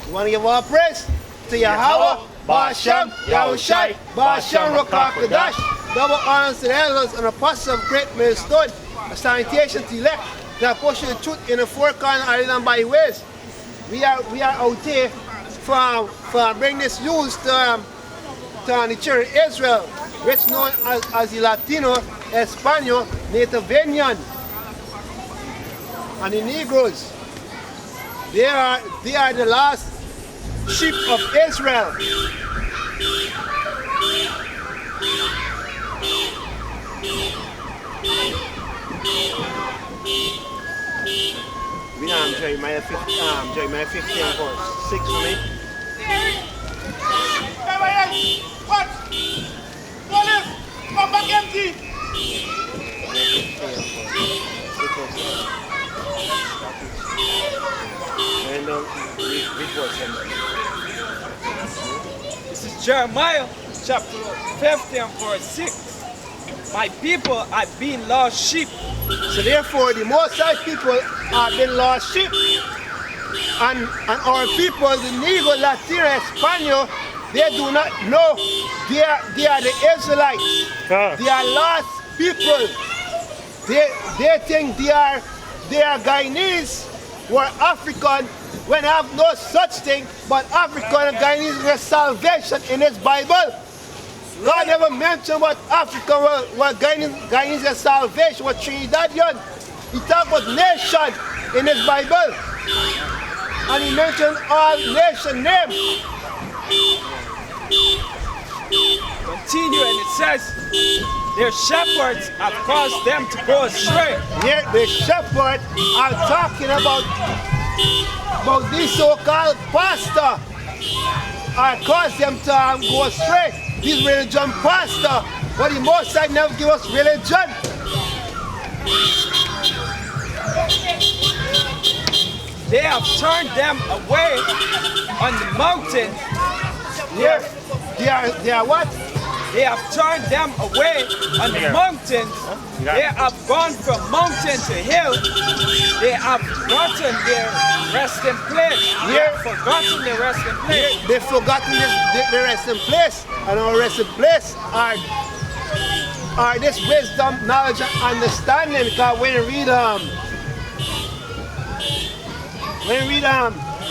You want to give all praise to Yahweh, Ba'ashem, Yahushai, Ba'ashem, Rokakadash. Double honors to the elders and apostles of great millstone. A salutation to elect that push the truth in the four corners island by ways. We are out here for bring this news to the children of Israel, which known as the Latino, Espanol, Native Indian, and the Negroes. They are the last sheep of Israel. We know Jeremiah 15 verse 6 for me. What? Come back empty. This is Jeremiah chapter 15 verse 6. My people are being lost sheep. So therefore the Most High people are being lost sheep. And our people, the Negro, Latino, Espanol, they do not know they are the Israelites. They are lost people. They think they are Guyanese or African when have no such thing, but African and Guyanese have salvation in his Bible. God never mentioned what African, what Guyanese has salvation, what Trinidadian. He talked about nation in his Bible. And he mentioned all nation names. Continue, and it says, their shepherds have caused them to go astray. Here, the shepherds are talking about these so-called pastor. Are caused them to go astray. These religion pastor, but the Most High never give us religion. They have turned them away on the mountain. They are what? They have turned them away on the mountains. They have gone from mountain to hill. They have forgotten their resting place. They have forgotten their resting place. They've forgotten their resting place. And our resting place are this wisdom, knowledge, and understanding. Because when you read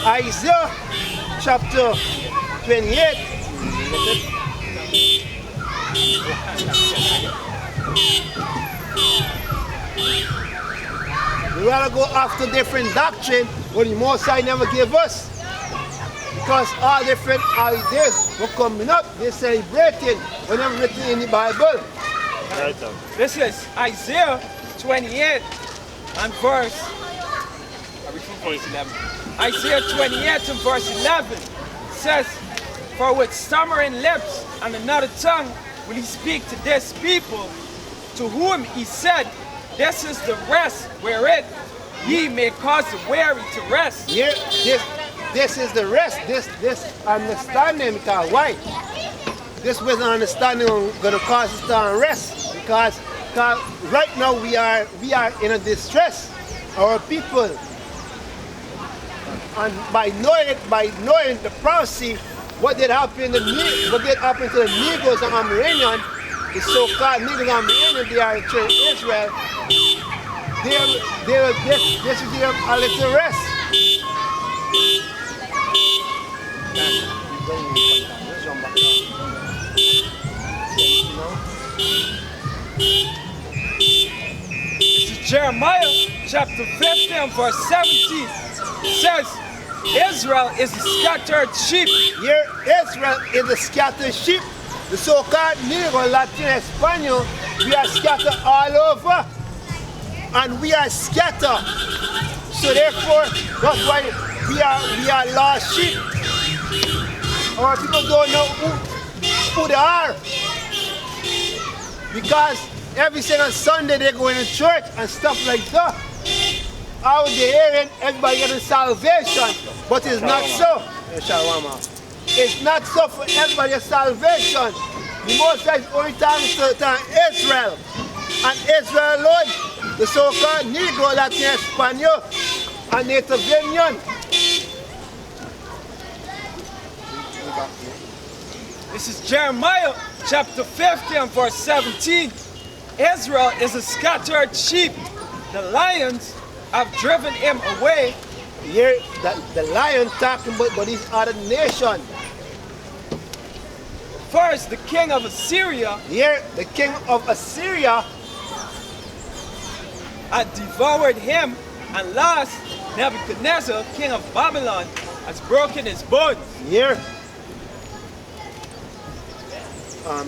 Isaiah chapter 28, we rather go after different doctrine what the Most High never gave us. Because all different holidays were coming up, they're celebrating whenever written in the Bible. Right. This is Isaiah 28 and verse 11. Isaiah 28 and verse 11 says, for with stammering lips and another tongue will he speak to this people, to whom he said, this is the rest wherein ye may cause the weary to rest. Here, this is the rest, this understanding. Because why? This wisdom understanding going to cause us to rest. Because right now we are in a distress, our people. And by knowing the prophecy, what did happen to the Negroes and Amerindians, the so-called Negroes and Amerindians, they are in church Israel. This will give them a little rest. This is Jeremiah chapter 15 verse 17. It says, Israel is the scattered sheep. Here, Israel is the scattered sheep. The so-called Negro, Latino, Espanol, we are scattered all over. And we are scattered. So therefore, that's why we are lost sheep. Our people don't know who they are. Because every single Sunday they go into church and stuff like that. Out there hearing everybody getting salvation, but it's not so. It's not so for everybody's salvation. The Most High is only talking to Israel. And Israel alone, the so-called Negro, Latin, Espanol, and Native Indian. This is Jeremiah chapter 50 and verse 17. Israel is a scattered sheep. The lions have driven him away. Here, the lion talking about these other nations. First, the king of Assyria Here, the king of Assyria, had devoured him, and last, Nebuchadnezzar, king of Babylon, has broken his bones. here.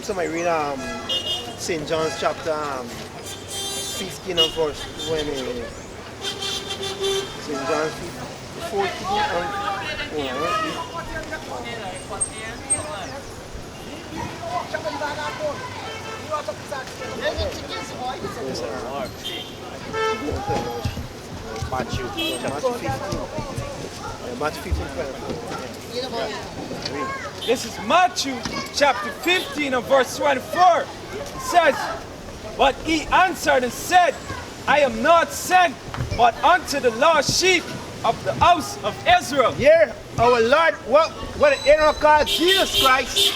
Somebody read St. John's chapter 16 and verse 20. St. John's 14 Matthew chapter 15. Matthew 15, 24. This is Matthew chapter 15 and verse 24. It says, but he answered and said, I am not sent but unto the lost sheep of the house of Israel. Here, our Lord, what the enemy called Jesus Christ,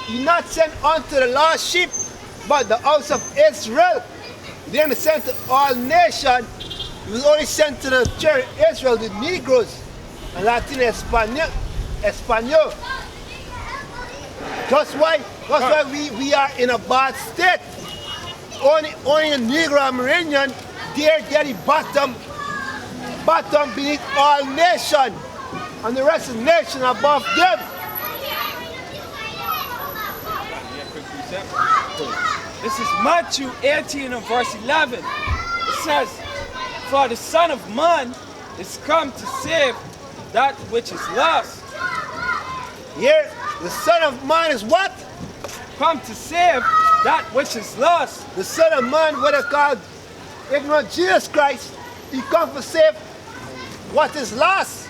he not sent unto the lost sheep, but the house of Israel. He didn't send to all nations. He was only sent to the church of Israel, the Negroes, and Latin Espanol. That's why we are in a bad state. Only the Negro Amerindian, they're the bottom beneath all nations, and the rest of the nation above them. This is Matthew 18 and verse 11. It says, for the Son of Man is come to save that which is lost. Here, the Son of Man is what? Come to save that which is lost. The Son of Man, what they call ignorant Jesus Christ, he come to save what is lost.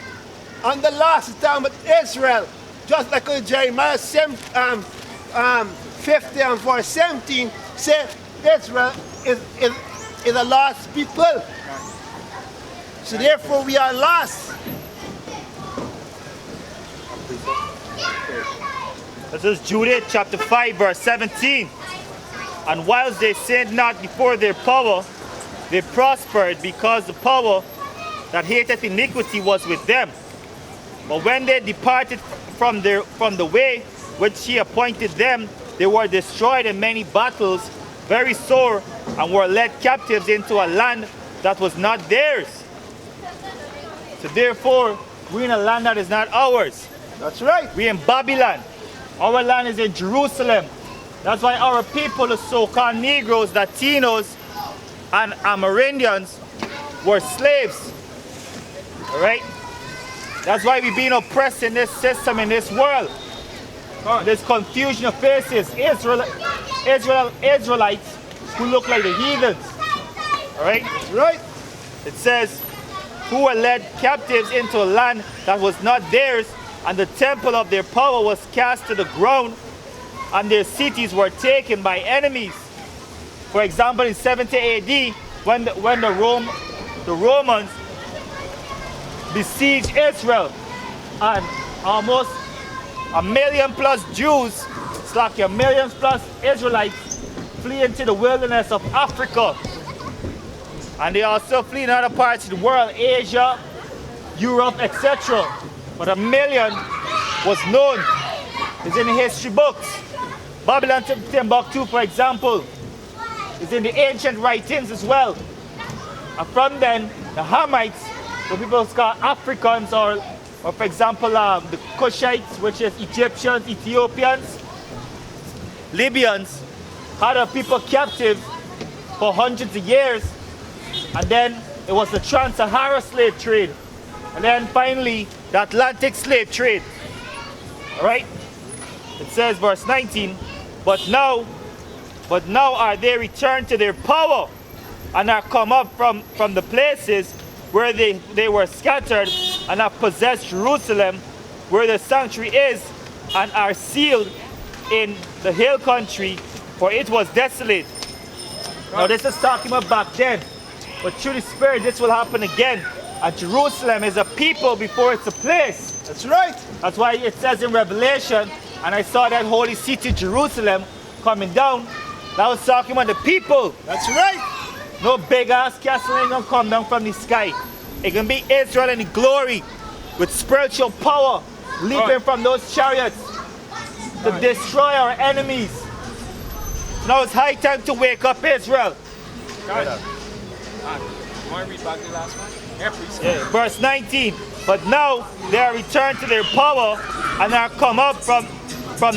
And the lost is talking about Israel. Just like Jeremiah 50 and verse 17 said, Israel is a lost people. So therefore we are lost. This is Judith chapter 5 verse 17. And whilst they sinned not before their power, they prospered, because the power that hateth iniquity was with them. But when they departed from the way which he appointed them, they were destroyed in many battles, very sore, and were led captives into a land that was not theirs. So therefore, we're in a land that is not ours. That's right. We're in Babylon. Our land is in Jerusalem. That's why our people, the so-called Negroes, Latinos, and Amerindians, were slaves. Alright? That's why we're being oppressed in this system, in this world. This confusion of faces. Israelites who look like the heathens. Alright? Right. It says, who were led captives into a land that was not theirs, and the temple of their power was cast to the ground, and their cities were taken by enemies. For example, in 70 AD, when the Romans besieged Israel, and almost 1 million plus Jews, it's like 1 million plus Israelites, flee into the wilderness of Africa. And they also flee in other parts of the world, Asia, Europe, etc. But 1 million was known. It's in the history books. Babylon Timbuktu, for example, is in the ancient writings as well. And from then, the Hamites, the people called Africans, or for example, the Cushites, which is Egyptians, Ethiopians, Libyans, had a people captive for hundreds of years. And then it was the trans-Sahara slave trade. And then finally, the Atlantic slave trade. Alright? It says, verse 19, but now are they returned to their power, and are come up from the places where they were scattered, and have possessed Jerusalem, where the sanctuary is, and are sealed in the hill country, for it was desolate. Now this is talking about back then, but through the Spirit this will happen again. And Jerusalem is a people before it's a place. That's right. That's why it says in Revelation and I saw that holy city Jerusalem coming down, that was talking about the people. That's right. No big ass castle ain't gonna come down from the sky. It can be Israel in glory with spiritual power leaping from those chariots to destroy our enemies. Now it's high time to wake up, Israel. God. Want to read back the last one? Yeah, please. Yeah, verse 19. But now they are returned to their power and are come up from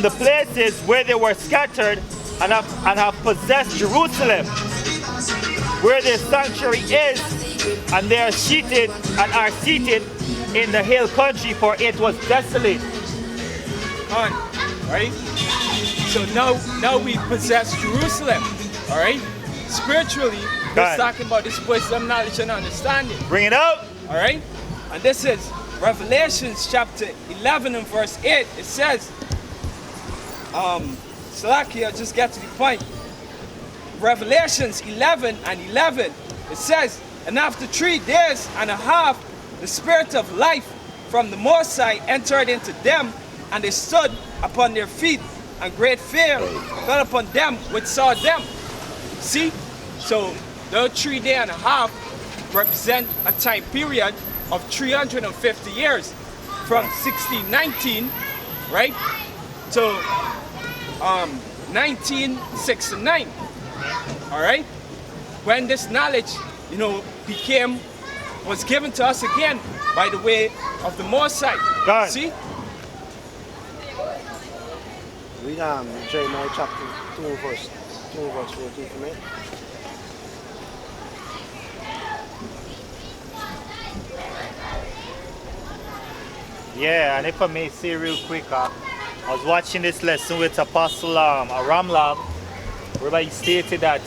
the places where they were scattered and have possessed Jerusalem, where their sanctuary is, and they are seated in the hill country, for it was desolate. Right? So now we possess Jerusalem. All right? Spiritually, we're talking about this wisdom, knowledge, and understanding. Bring it out. All right? And this is Revelations chapter 11 and verse 8. It says, Salaki, I'll just get to the point. Revelations 11 and 11. It says, and after 3 days and a half, the spirit of life from the Most High entered into them, and they stood upon their feet, and great fear fell upon them which saw them. See? So the 3 days and a half represent a time period of 350 years from 1619, right, to 1969. All right? When this knowledge, was given to us again by the way of the Most High. See? Read Jeremiah chapter 2 verse 14 for me. Yeah, and if I may say real quick, I was watching this lesson with Apostle Aramlam, whereby he stated that,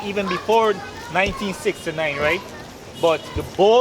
even before 1969, right? But the bold